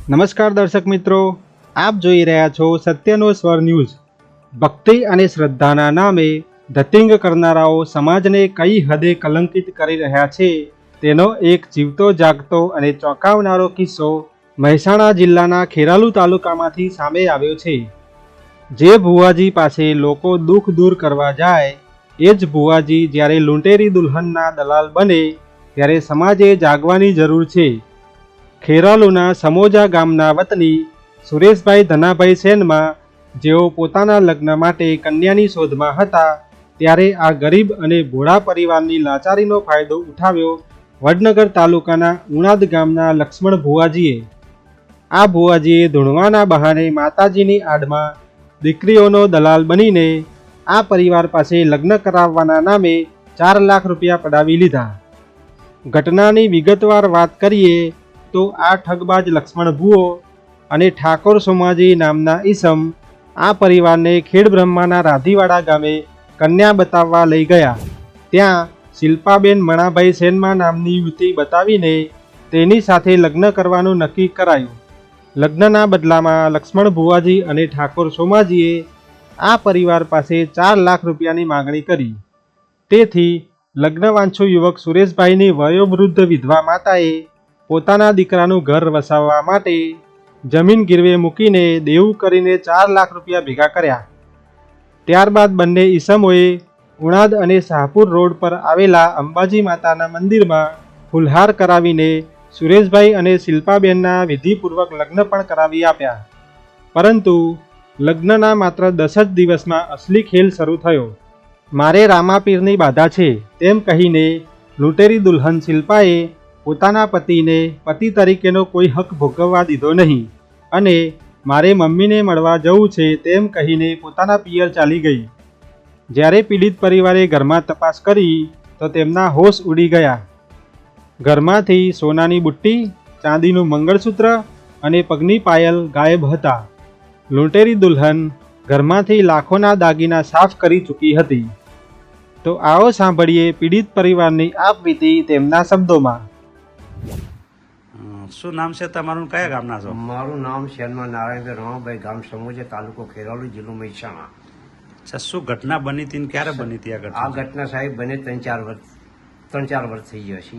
નમસ્કાર દર્શક મિત્રો, આપ જોઈ રહ્યા છો સત્યનો સ્વર ન્યૂઝ। ભક્તિ અને શ્રદ્ધાના નામે ધતિંગ કરનારાઓ સમાજને કઈ હદે કલંકિત કરી રહ્યા છે તેનો એક જીવતો જાગતો અને ચોંકાવનારો કિસ્સો મહેસાણા જિલ્લાના ખેરાલુ તાલુકામાંથી સામે આવ્યો છે। જે ભુવાજી પાસે લોકો દુઃખ દૂર કરવા જાય એ જ ભુવાજી જ્યારે લૂંટેરી દુલ્હનના દલાલ બને ત્યારે સમાજે જાગવાની જરૂર છે। ખેરાલુના સમોજા ગામના વતની સુરેશભાઈ ધનાભાઈ સેનમાં જેઓ પોતાના લગ્ન માટે કન્યાની શોધમાં હતા ત્યારે આ ગરીબ અને ભોળા પરિવારની લાચારીનો ફાયદો ઉઠાવ્યો વડનગર તાલુકાના ઉણાદ ગામના લક્ષ્મણ ભુવાજીએ। આ ભુવાજીએ ધૂણવાના બહાને માતાજીની આડમાં દીકરીઓનો દલાલ બનીને આ પરિવાર પાસે લગ્ન કરાવવાના નામે 4 લાખ રૂપિયા પડાવી લીધા। ઘટનાની વિગતવાર વાત કરીએ તો આ ઠગબાજ લક્ષ્મણ ભુવો અને ઠાકોર સોમાજી નામના ઈસમ આ પરિવારને ખેડબ્રહ્માના રાધીવાડા ગામે કન્યા બતાવવા લઈ ગયા। ત્યાં શિલ્પાબેન મણાભાઈ સેનમાં નામની યુવતી બતાવીને તેની સાથે લગ્ન કરવાનું નક્કી કરાયું। લગ્નના બદલામાં લક્ષ્મણ ભુવાજી અને ઠાકોર સોમાજીએ આ પરિવાર પાસે 4 લાખ રૂપિયાની માગણી કરી। તેથી લગ્નવાંછુ યુવક સુરેશભાઈની વયોવૃદ્ધ વિધવા માતાએ પોતાના દીકરાનું ઘર વસાવવા માટે જમીન ગીરવે મૂકીને દેવું કરીને 4 લાખ રૂપિયા ભેગા કર્યા। ત્યારબાદ બંને ઈસમોએ ઉણાદ અને શાહપુર રોડ પર આવેલા અંબાજી માતાના મંદિરમાં ફુલહાર કરાવીને સુરેશભાઈ અને શિલ્પાબેનના વિધિપૂર્વક લગ્ન પણ કરાવી આપ્યા। પરંતુ લગ્નના માત્ર 10 જ દિવસમાં અસલી ખેલ શરૂ થયો। મારે રામાપીરની બાધા છે તેમ કહીને લૂંટેરી દુલ્હન શિલ્પાએ પોતાના પતિને પતિ તરીકેનો કોઈ હક ભોગવવા દીધો નહીં અને મારે મમ્મીને મળવા જવું છે તેમ કહીને પોતાના પિયર ચાલી ગઈ। જ્યારે પીડિત પરિવારે ઘરમાં તપાસ કરી તો તેમના હોશ ઉડી ગયા। ઘરમાંથી સોનાની બુટ્ટી, ચાંદીનું મંગળસૂત્ર અને પગની પાયલ ગાયબ હતા। લૂંટેરી દુલ્હન ઘરમાંથી લાખોના દાગીના સાફ કરી ચૂકી હતી। તો આવો સાંભળીએ પીડિત પરિવારની આપવીતી તેમના શબ્દોમાં। શું નામ છે તમારું? કયા ગામના છો? મારું નામ શેનમાં નારાયણભાઈ રમાભાઈ, ગામ સમોજા, તાલુકો ખેરાલુ, જિલ્લો મહેસાણા। અચ્છા, શું ઘટના બની હતી ને ક્યારે બની હતી આ ઘટના? આ ઘટના સાહેબ બને 3-4 વર્ષ થઈ ગયા છે।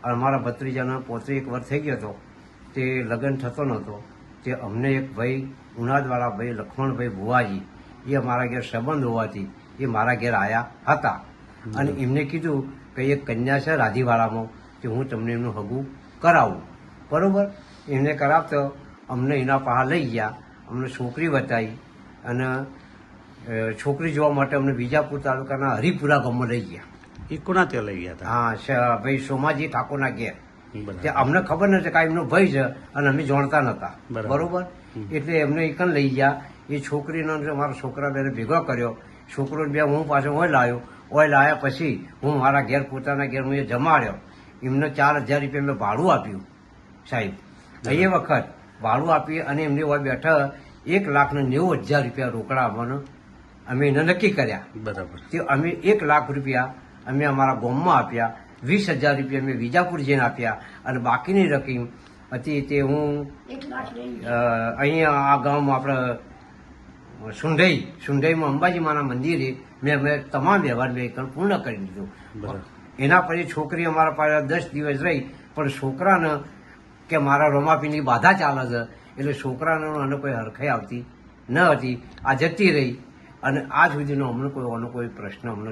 અને અમારા ભત્રીજાનો 35 વર્ષ થઈ ગયો હતો તે લગ્ન થતો નહોતો તે અમને એક ભાઈ ઉનાદવાળા ભાઈ લક્ષ્મણભાઈ ભુવાજી એ અમારા ઘેર સંબંધ હોવાથી એ મારા ઘેર આવ્યા હતા અને એમને કીધું કે એક કન્યા છે રાધીવાડામાં કે હું તમને એમનું હગું કરાવું, બરોબર? એમને કરાવતો અમને એના પાસે લઈ ગયા, અમને છોકરી બતાવી અને છોકરી જોવા માટે અમને વિજાપુર તાલુકાના હરિપુરા ગામમાં લઈ ગયા। એ કોના ત્યાં લઈ ગયા હતા? હા, ભાઈ સોમાજી ઠાકોરના ઘેર। અમને ખબર નથી કે એમનો ભાઈ છે અને અમે જાણતા નતા, બરોબર? એટલે એમને એકન લઈ ગયા। એ છોકરીનો મારા છોકરા બેને ભેગો કર્યો, છોકરો બે હું પાછો ઓય લાવ્યો, ઓય લાવ્યા પછી હું મારા ઘેર પોતાના ઘેર હું જમાડ્યો। એમને 4000 રૂપિયા મેં ભાડું આપ્યું સાહેબ। એ વખત ભાડું આપી અને એમને ઓય બેઠા 1,90,000 રૂપિયા રોકડા આવવાનું અમે એને નક્કી કર્યા। બરાબર। તે અમે 1 લાખ રૂપિયા અમે અમારા ગામમાં આપ્યા, 20,000 રૂપિયા અમે વિજાપુર જઈને આપ્યા અને બાકીની રકમ હતી તે હું અહીંયા આ ગામ આપણે સુંઢઈમાં અંબાજી માના મંદિરે મેં તમામ વ્યવહાર મેં પૂર્ણ કરી દીધો। એના પછી છોકરી અમારા પાસે 10 દિવસ રહી પણ છોકરાને કે મારા રોમાપીની બાધા ચાલે છે એટલે છોકરાને અને કોઈ હરખાઈ આવતી ન હતી। આ જતી રહી અને આજ સુધીનો અમને કોઈ પ્રશ્ન અમને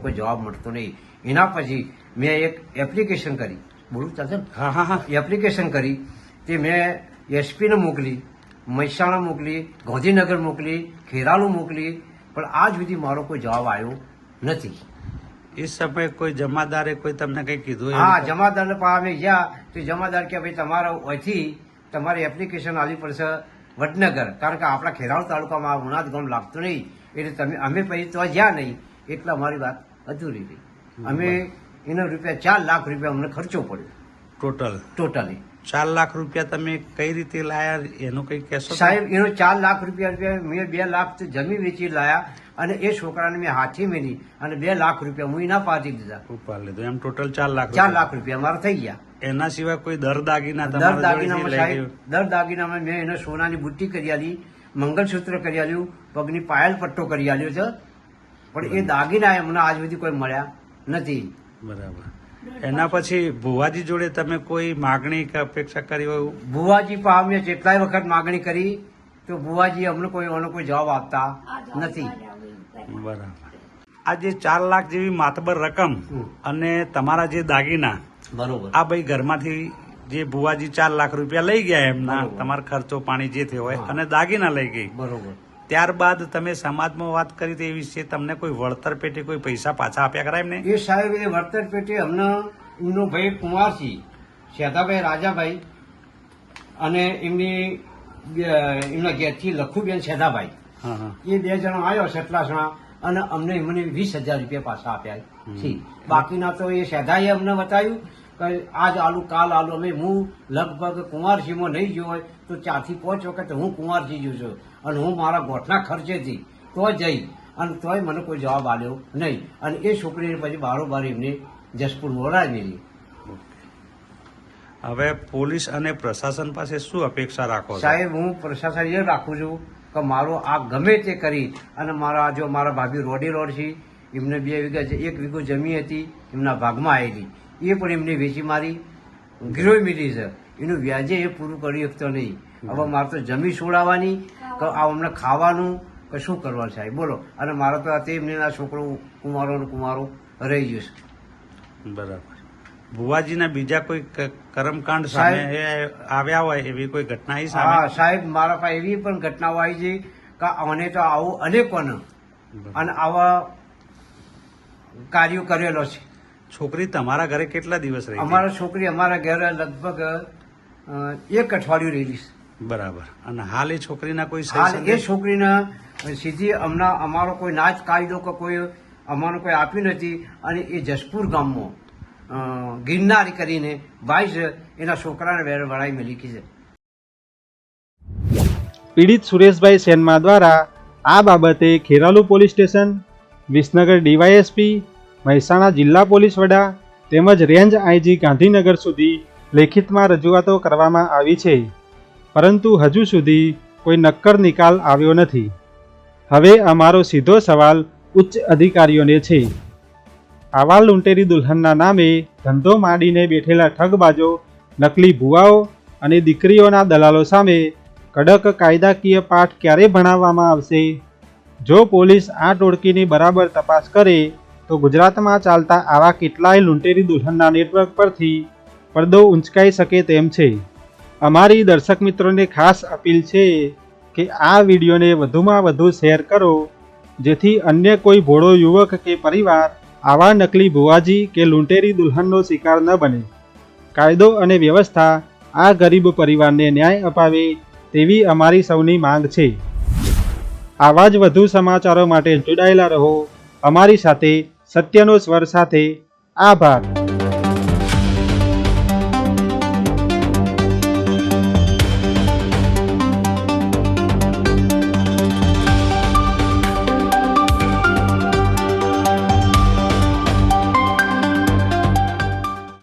કોઈ જવાબ મળતો નહીં। એના પછી મેં એક એપ્લિકેશન કરી, બોલું ચાલશે? હા, એપ્લિકેશન કરી તે મેં એસપીને મોકલી, મહેસાણા મોકલી, ગાંધીનગર મોકલી, ખેરાલુ મોકલી, પણ આજ સુધી મારો કોઈ જવાબ આવ્યો નથી। એ સમયે કોઈ જમાદારે કોઈ તમને કઈ કીધું? હા, જમાદારને પાસે અમે ગયા તો જમાદાર કે ભાઈ તમારા અહીંથી તમારી એપ્લિકેશન આવી પડશે વડનગર, કારણ કે આપણા ખેરાલુ તાલુકામાં ઉણાદ ગામ લાગતું નહીં એટલે અમે પછી તો જ્યાં નહીં એટલે અમારી વાત અધૂરી રહી। અમે એનો રૂપિયા 4 લાખ રૂપિયા અમને ખર્ચો પડ્યો ટોટલી। 4 લાખ રૂપિયા તમે કઈ રીતે લાયા એનું કઈ કહેશો સાહેબ? એનો 4 લાખ રૂપિયા મેં 2 લાખ તો જમીન વેચી લાયા અને એ છોકરાને મેં હાથી મેલી અને 2 લાખ રૂપિયા હું એના પાછી દીધા, ઉપાડ લીધો, એમ ટોટલ 4 લાખ 4 લાખ રૂપિયા મારા થઈ ગયા। એના સિવાય કોઈ દર દાગીના દર તમારા જોડેથી દાગીનામાં લઈ સાહેબ ગયું? દર દાગીનામાં મેં એને સોનાની બુટ્ટી કરી આલી, મંગળસૂત્ર કરી આલ્યું, પગની પાયલ પટ્ટો કરી આલ્યો છે, પણ એ દાગીના એમને આજ સુધી કોઈ મળ્યા નથી. બરાબર. એના પછી ભુવાજી જોડે તમે કોઈ માગણી કે અપેક્ષા કરી હોય? ભુવાજી પાસે મેં કેટલાય વખત માગણી કરી તો ભુવાજી અમને કોઈ જવાબ આપતા નથી. બરાબર. આ જે 4 લાખ જેવી માતબર રકમ અને તમારા જે દાગીના, બરોબર. આ ભાઈ ઘરમાંથી જે ભુવાજી 4 લાખ રૂપિયા લઈ ગયા એમના, બરોબર. તમારો ખર્ચો પાણી જે થયો હોય, હા. અને દાગીના લઈ ગઈ. બરોબર. ત્યારબાદ તમે સમાજમાં વાત કરી તે વિશે તમને કોઈ વળતર પેટે કોઈ પૈસા પાછા આપ્યા ખરા એમને? એ સાહેબ એ વળતર પેટે અમને એમનો ભાઈ કુંવારસિંહ, શેધાભાઈ રાજાભાઈ અને એમના ઘેરથી લખુબેન શેધાભાઈ, હા હા. એ 2 જણા આવ્યો સટલાસણા અને અમને એમને 20,000 રૂપિયા પાછા આપ્યા છે. બાકીના તો એ શેધાએ અમને બતાવ્યું કે આજ આલુ કાલ આલુ. અમે હું લગભગ કુંવારસિંહમાં નહીં ગયો હોય તો 4 થી 5 વખત હું કુંવારસિંહ ગયો છું અને હું મારા ગોઠના ખર્ચેથી તો જઈ અને તોય મને કોઈ જવાબ આપ્યો નહીં. અને એ છોકરીને પછી બારોબાર એમને જસપુર મોરાઈ મેલી. હવે પોલીસ અને પ્રશાસન પાસે શું અપેક્ષા રાખો છો? સાહેબ હું પ્રશાસન એ રાખું છું કે મારો આ ગમે તે કરી અને મારા ભાભી રોડ છે, એમને 2 વીઘા 1 વીઘો જમીન હતી એમના ભાગમાં આવેલી, એ પણ એમને વેચી મારી ગીરોય મીલી છે. એનું વ્યાજે એ પૂરું કરી શકતો નહીં. હવે મારે તો જમીન છોડાવવાની કે આ અમને ખાવાનું કે શું કરવાનું સાહેબ બોલો. અને મારે તો તે એમને છોકરો કુમારો રહી ગયો છે. બરાબર. ભુવાજીના બીજા કોઈ કર્મકાંડ સામે આવ્યા હોય એવી કોઈ ઘટના આવી સામે? હા સાહેબ, મારા પાસે એવી પણ ઘટનાઓ આવી છે કે મને તો આવું અનેકોને અને આવા કાર્યો કરેલો છે. છોકરી તમારા ઘરે કેટલા દિવસ રહી? અમારા છોકરી અમારા ઘરે લગભગ 1 અઠવાડિયું રહેલી છે. બરાબર. અને હાલ એ છોકરીના કોઈ સહી હાલ એ સંદેશ? છોકરીને સીધી અમારો કોઈ નાચ કાયદો કે કોઈ અમારો કોઈ આપ્યું નથી. અને એ જસપુર ગામમાં ગિરનારી કરીને ભાઈ છે, એના છોકરાને વેર વળાઈ મેલી છે. પીડિત સુરેશભાઈ સેનમા દ્વારા આ બાબતે Kheralu police station, Visnagar DYSP, Mehsana જિલ્લા પોલીસ વડા તેમજ રેન્જ આઈજી ગાંધીનગર સુધી લેખિતમાં રજૂઆતો કરવામાં આવી છે, પરંતુ હજુ સુધી કોઈ નક્કર નિકાલ આવ્યો નથી. હવે અમારો સીધો સવાલ ઉચ્ચ અધિકારીઓને છે. આવા લૂંટેરી દુલ્હનના નામે ધંધો માંડીને બેઠેલા ઠગબાજો, નકલી ભુવાઓ અને દીકરીઓના દલાલો સામે કડક કાયદાકીય પાઠ ક્યારે ભણાવવામાં આવશે? જો પોલીસ આ ટોળકીની બરાબર તપાસ કરે તો ગુજરાતમાં ચાલતા આવા કેટલાય લૂંટેરી દુલ્હનના નેટવર્ક પરથી પડદો ઊંચકાઈ શકે તેમ છે. અમારી દર્શક મિત્રોને ખાસ અપીલ છે કે આ વિડીયોને વધુમાં વધુ શેર કરો, જેથી અન્ય કોઈ ભોળો યુવક કે પરિવાર આવા નકલી ભુવાજી કે લૂંટેરી દુલ્હનનો શિકાર ન બને. કાયદો અને વ્યવસ્થા આ ગરીબ પરિવારને ન્યાય અપાવે તેવી અમારી સૌની માંગ છે. આવા જ વધુ સમાચારો માટે જોડાયેલા રહો અમારી સાથે, સત્યનો સ્વર સાથે. આભાર.